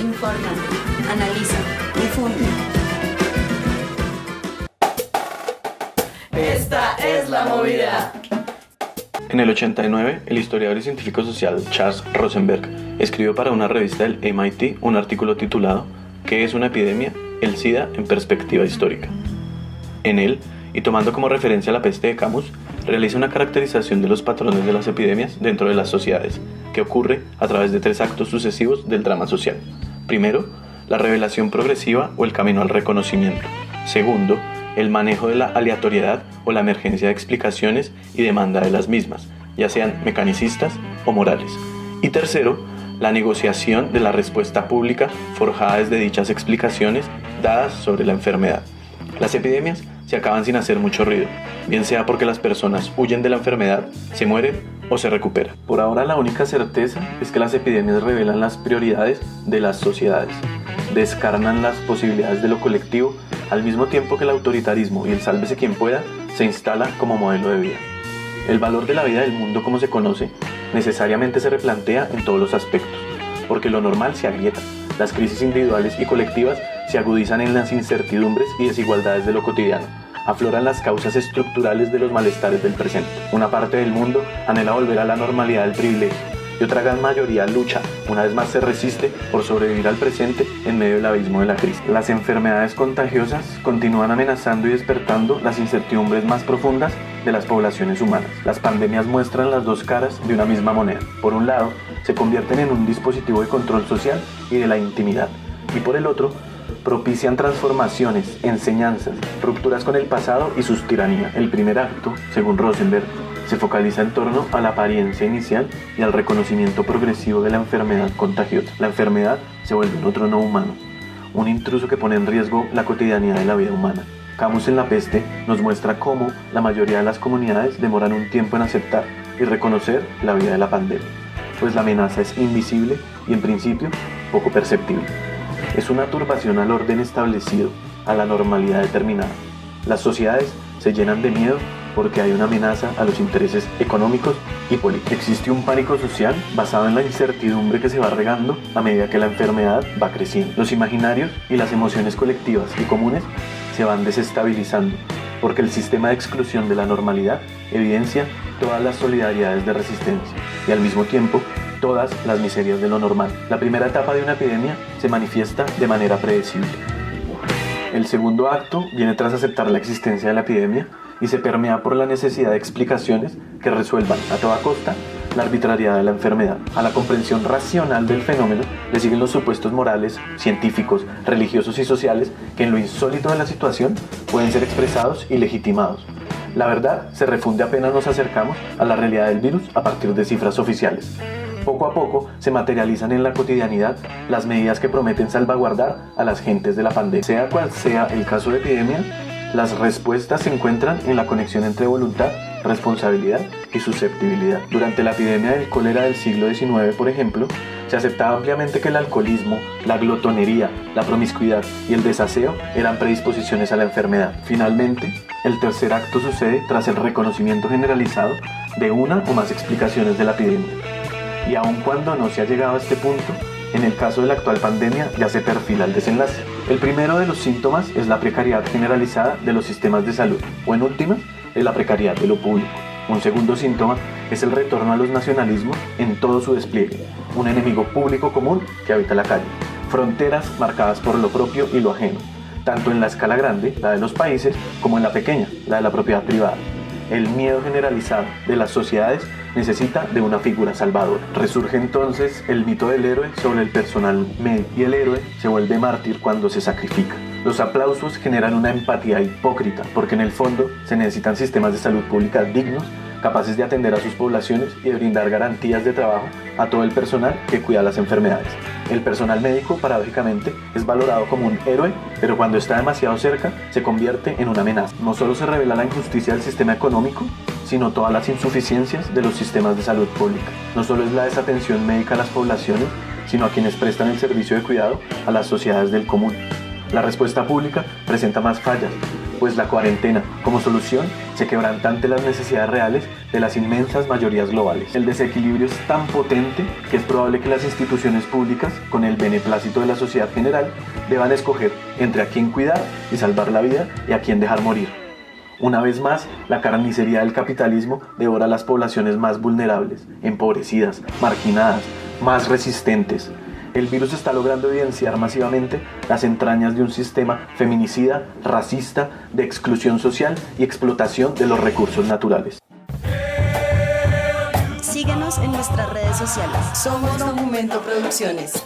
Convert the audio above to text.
Infórmate, analiza, difunde. Esta es la movida. En el 89, el historiador y científico social Charles Rosenberg escribió para una revista del MIT un artículo titulado ¿Qué es una epidemia? El SIDA en perspectiva histórica. En él, y tomando como referencia la peste de Camus, realiza una caracterización de los patrones de las epidemias dentro de las sociedades, que ocurre a través de 3 actos sucesivos del drama social. Primero, la revelación progresiva o el camino al reconocimiento. Segundo, el manejo de la aleatoriedad o la emergencia de explicaciones y demanda de las mismas, ya sean mecanicistas o morales. Y tercero, la negociación de la respuesta pública forjada desde dichas explicaciones dadas sobre la enfermedad. Las epidemias se acaban sin hacer mucho ruido, bien sea porque las personas huyen de la enfermedad, se mueren o se recuperan. Por ahora la única certeza es que las epidemias revelan las prioridades de las sociedades, descarnan las posibilidades de lo colectivo, al mismo tiempo que el autoritarismo y el sálvese quien pueda se instala como modelo de vida. El valor de la vida del mundo como se conoce necesariamente se replantea en todos los aspectos, porque lo normal se agrieta, las crisis individuales y colectivas se agudizan en las incertidumbres y desigualdades de lo cotidiano, afloran las causas estructurales de los malestares del presente. Una parte del mundo anhela volver a la normalidad del privilegio, y otra gran mayoría lucha, una vez más se resiste, por sobrevivir al presente en medio del abismo de la crisis. Las enfermedades contagiosas continúan amenazando y despertando las incertidumbres más profundas de las poblaciones humanas. Las pandemias muestran las 2 caras de una misma moneda. Por un lado, se convierten en un dispositivo de control social y de la intimidad, y por el otro, propician transformaciones, enseñanzas, rupturas con el pasado y sus tiranías. El primer acto, según Rosenberg, se focaliza en torno a la apariencia inicial y al reconocimiento progresivo de la enfermedad contagiosa. La enfermedad se vuelve un otro no humano, un intruso que pone en riesgo la cotidianidad de la vida humana. Camus en La peste nos muestra cómo la mayoría de las comunidades demoran un tiempo en aceptar y reconocer la vida de la pandemia, pues la amenaza es invisible y en principio poco perceptible. Es una turbación al orden establecido, a la normalidad determinada. Las sociedades se llenan de miedo porque hay una amenaza a los intereses económicos y políticos. Existe un pánico social basado en la incertidumbre que se va regando a medida que la enfermedad va creciendo. Los imaginarios y las emociones colectivas y comunes se van desestabilizando porque el sistema de exclusión de la normalidad evidencia todas las solidaridades de resistencia y al mismo tiempo todas las miserias de lo normal. La primera etapa de una epidemia se manifiesta de manera predecible. El segundo acto viene tras aceptar la existencia de la epidemia y se permea por la necesidad de explicaciones que resuelvan a toda costa la arbitrariedad de la enfermedad. A la comprensión racional del fenómeno le siguen los supuestos morales, científicos, religiosos y sociales que en lo insólito de la situación pueden ser expresados y legitimados. La verdad se refunde apenas nos acercamos a la realidad del virus a partir de cifras oficiales. Poco a poco se materializan en la cotidianidad las medidas que prometen salvaguardar a las gentes de la pandemia. Sea cual sea el caso de epidemia, las respuestas se encuentran en la conexión entre voluntad, responsabilidad y susceptibilidad. Durante la epidemia del cólera del siglo XIX, por ejemplo, se aceptaba ampliamente que el alcoholismo, la glotonería, la promiscuidad y el desaseo eran predisposiciones a la enfermedad. Finalmente, el tercer acto sucede tras el reconocimiento generalizado de una o más explicaciones de la epidemia. Y aun cuando no se ha llegado a este punto, en el caso de la actual pandemia ya se perfila el desenlace. El primero de los síntomas es la precariedad generalizada de los sistemas de salud, o en últimas, es la precariedad de lo público. Un segundo síntoma es el retorno a los nacionalismos en todo su despliegue, un enemigo público común que habita la calle, fronteras marcadas por lo propio y lo ajeno, tanto en la escala grande, la de los países, como en la pequeña, la de la propiedad privada. El miedo generalizado de las sociedades necesita de una figura salvadora. Resurge entonces el mito del héroe sobre el personal médico, y el héroe se vuelve mártir cuando se sacrifica. Los aplausos generan una empatía hipócrita, porque en el fondo se necesitan sistemas de salud pública dignos, capaces de atender a sus poblaciones y de brindar garantías de trabajo a todo el personal que cuida las enfermedades. El personal médico, paradójicamente, es valorado como un héroe, pero cuando está demasiado cerca, se convierte en una amenaza. No solo se revela la injusticia del sistema económico, sino todas las insuficiencias de los sistemas de salud pública. No solo es la desatención médica a las poblaciones, sino a quienes prestan el servicio de cuidado a las sociedades del común. La respuesta pública presenta más fallas, pues la cuarentena, como solución, se quebranta ante las necesidades reales de las inmensas mayorías globales. El desequilibrio es tan potente que es probable que las instituciones públicas, con el beneplácito de la sociedad general, deban escoger entre a quién cuidar y salvar la vida y a quién dejar morir. Una vez más, la carnicería del capitalismo devora a las poblaciones más vulnerables, empobrecidas, marginadas, más resistentes. El virus está logrando evidenciar masivamente las entrañas de un sistema feminicida, racista, de exclusión social y explotación de los recursos naturales. Síguenos en nuestras redes sociales. Somos Documento Producciones.